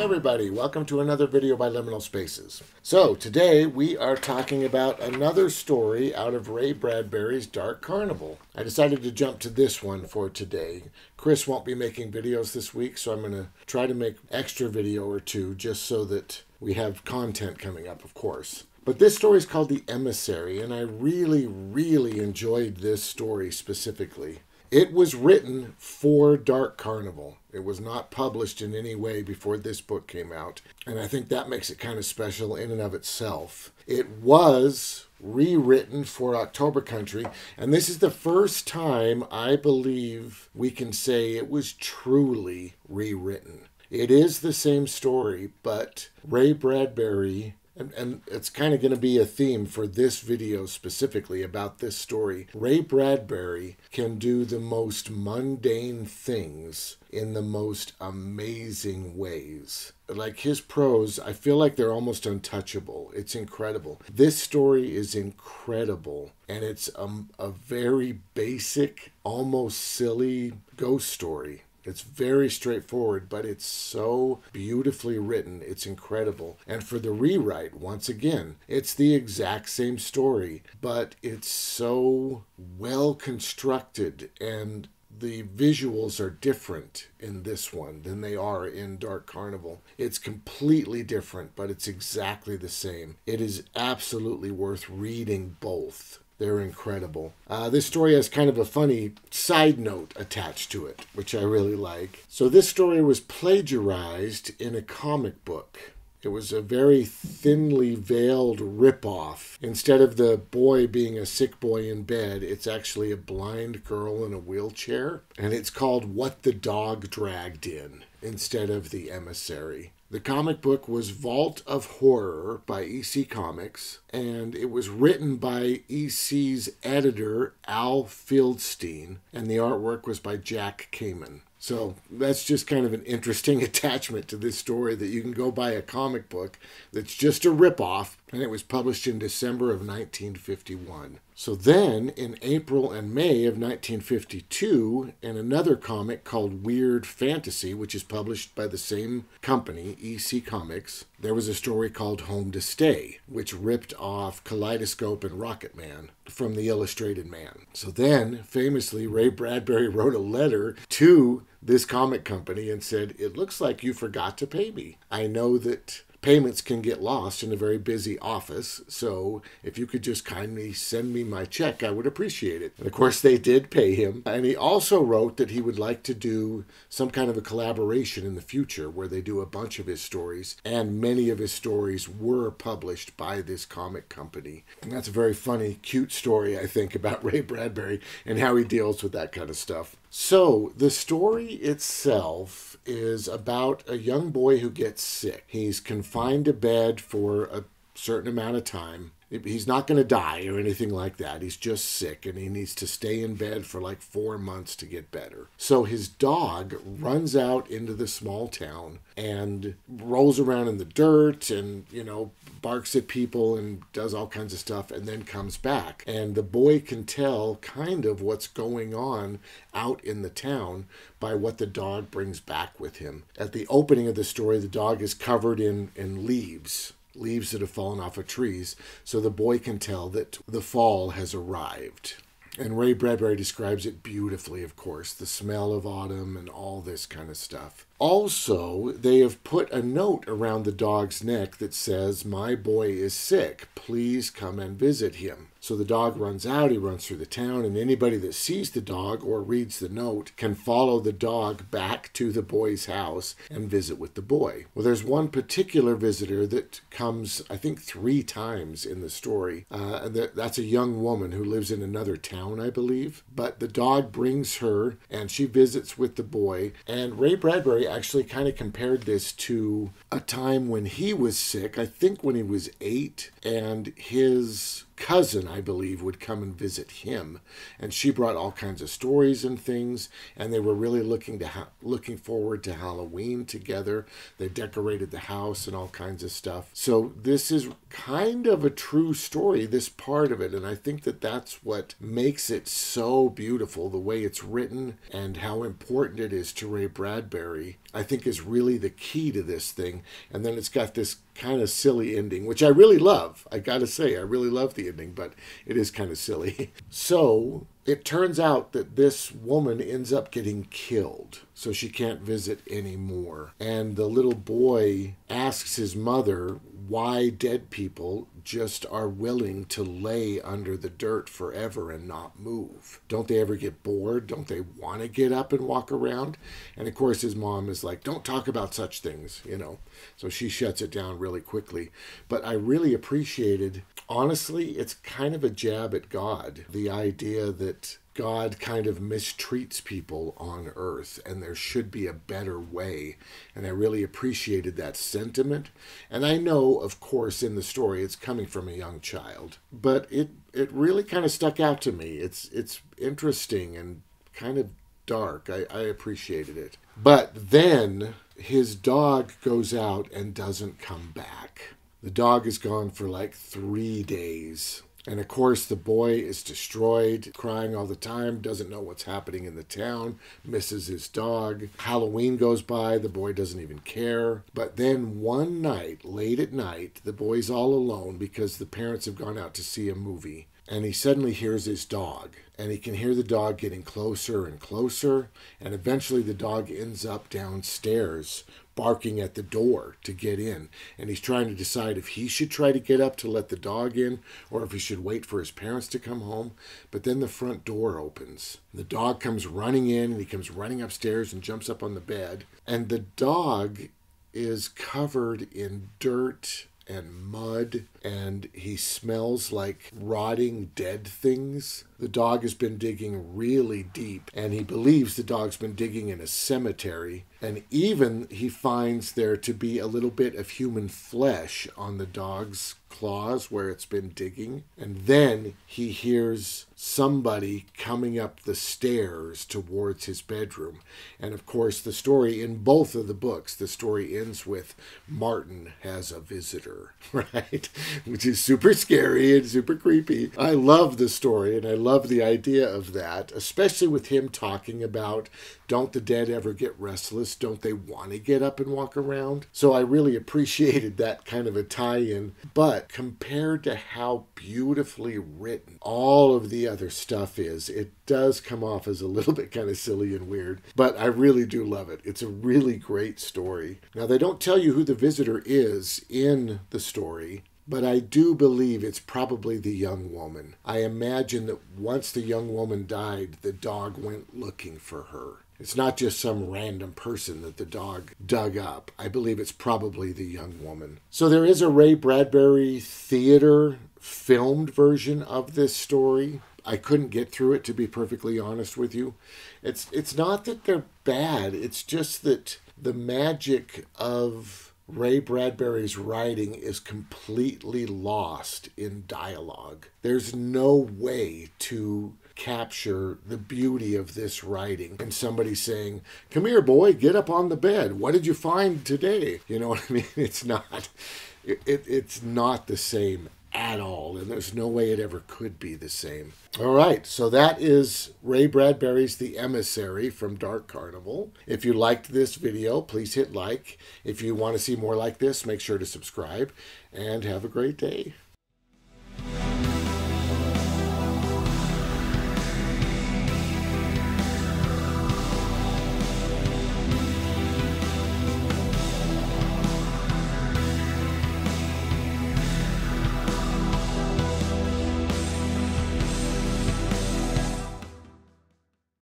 everybody, welcome to another video by Liminal Spaces. So today we are talking about another story out of Ray Bradbury's Dark Carnival. I decided to jump to this one for today. Chris won't be making videos this week, so I'm going to try to make extra video or two just so that we have content coming up, of course. But this story is called The Emissary, and I really enjoyed this story specifically. It was written for Dark Carnival. It was not published in any way before this book came out, and I think that makes it kind of special in and of itself. It was rewritten for October Country, and this is the first time I believe we can say it was truly rewritten. It is the same story, but Ray Bradbury, and it's kind of going to be a theme for this video specifically about this story. Ray Bradbury can do the most mundane things in the most amazing ways. Like his prose, I feel like they're almost untouchable. It's incredible. This story is incredible, and it's a very basic, almost silly ghost story. It's very straightforward, but it's so beautifully written. It's incredible. And for the rewrite, once again, it's the exact same story, but it's so well constructed, and the visuals are different in this one than they are in Dark Carnival. It's completely different, but it's exactly the same. It is absolutely worth reading both. They're incredible. This story has kind of a funny side note attached to it, which I really like. So this story was plagiarized in a comic book. It was a very thinly veiled ripoff. Instead of the boy being a sick boy in bed, it's actually a blind girl in a wheelchair. And it's called What the Dog Dragged In instead of The Emissary. The comic book was Vault of Horror by EC Comics, and it was written by EC's editor, Al Fieldstein, and the artwork was by Jack Kamen. So that's just kind of an interesting attachment to this story, that you can go buy a comic book that's just a ripoff, and it was published in December of 1951. So then, in April and May of 1952, in another comic called Weird Fantasy, which is published by the same company, EC Comics, there was a story called Home to Stay, which ripped off Kaleidoscope and Rocket Man from the Illustrated Man. So then, famously, Ray Bradbury wrote a letter to this comic company and said, "It looks like you forgot to pay me. I know that payments can get lost in a very busy office, so if you could just kindly send me my check, I would appreciate it." And of course they did pay him. And he also wrote that he would like to do some kind of a collaboration in the future where they do a bunch of his stories, and many of his stories were published by this comic company. And that's a very funny, cute story, I think, about Ray Bradbury and how he deals with that kind of stuff. So the story itself is about a young boy who gets sick. He's confined to bed for a certain amount of time. He's not going to die or anything like that. He's just sick, and he needs to stay in bed for like 4 months to get better. So his dog runs out into the small town and rolls around in the dirt and, barks at people and does all kinds of stuff, and then comes back. And the boy can tell kind of what's going on out in the town by what the dog brings back with him. At the opening of the story, the dog is covered in leaves that have fallen off of trees, so the boy can tell that the fall has arrived. And Ray Bradbury describes it beautifully, of course, the smell of autumn and all this kind of stuff. Also, they have put a note around the dog's neck that says, "My boy is sick. Please come and visit him." So the dog runs out, he runs through the town, and anybody that sees the dog or reads the note can follow the dog back to the boy's house and visit with the boy. Well, there's one particular visitor that comes, I think, 3 times in the story. That's a young woman who lives in another town, I believe. But the dog brings her, and she visits with the boy. And Ray Bradbury actually kind of compared this to a time when he was sick, I think when he was 8, and his cousin, I believe, would come and visit him, and she brought all kinds of stories and things, and they were really looking forward to Halloween together. They decorated the house and all kinds of stuff. So this is kind of a true story, this part of it, and I think that that's what makes it so beautiful. The way it's written and how important it is to Ray Bradbury, I think, is really the key to this thing. And then it's got this kind of silly ending, which I really love. I gotta say, I really love the ending, but it is kind of silly. So it turns out that this woman ends up getting killed, so she can't visit anymore. And the little boy asks his mother why dead people just are willing to lay under the dirt forever and not move. Don't they ever get bored? Don't they want to get up and walk around? And of course his mom is like, don't talk about such things, you know. So she shuts it down really quickly. But I really appreciated, honestly, it's kind of a jab at God. The idea that God kind of mistreats people on earth and there should be a better way. And I really appreciated that sentiment. And I know, of course, in the story it's coming from a young child, but it really kind of stuck out to me. It's interesting and kind of dark. I appreciated it. But then his dog goes out and doesn't come back. The dog is gone for like 3 days. And of course, the boy is destroyed, crying all the time, doesn't know what's happening in the town, misses his dog. Halloween goes by, the boy doesn't even care. But then one night, late at night, the boy's all alone because the parents have gone out to see a movie. And he suddenly hears his dog. And he can hear the dog getting closer and closer. And eventually the dog ends up downstairs, barking at the door to get in. And he's trying to decide if he should try to get up to let the dog in or if he should wait for his parents to come home. But then the front door opens. The dog comes running in, and he comes running upstairs and jumps up on the bed. And the dog is covered in dirt and mud, and he smells like rotting dead things. The dog has been digging really deep, and he believes the dog's been digging in a cemetery. And even he finds there to be a little bit of human flesh on the dog's claws where it's been digging. And then he hears somebody coming up the stairs towards his bedroom. And of course, the story in both of the books, the story ends with Martin has a visitor, right? Which is super scary and super creepy. I love the story, and I love the idea of that, especially with him talking about, don't the dead ever get restless? Don't they want to get up and walk around? So I really appreciated that kind of a tie-in. But compared to how beautifully written all of the other stuff is, it does come off as a little bit kind of silly and weird. But I really do love it. It's a really great story. Now, they don't tell you who the visitor is in the story, but I do believe it's probably the young woman. I imagine that once the young woman died, the dog went looking for her. It's not just some random person that the dog dug up. I believe it's probably the young woman. So there is a Ray Bradbury theater filmed version of this story. I couldn't get through it, to be perfectly honest with you. It's not that they're bad. It's just that the magic of Ray Bradbury's writing is completely lost in dialogue. There's no way to capture the beauty of this writing and somebody saying, come here, boy, get up on the bed. What did you find today? You know what I mean? It's not. It's not the same at all, and there's no way it ever could be the same. All right, so that is Ray Bradbury's The Emissary from Dark Carnival. If you liked this video, please hit like. If you want to see more like this, make sure to subscribe, and have a great day.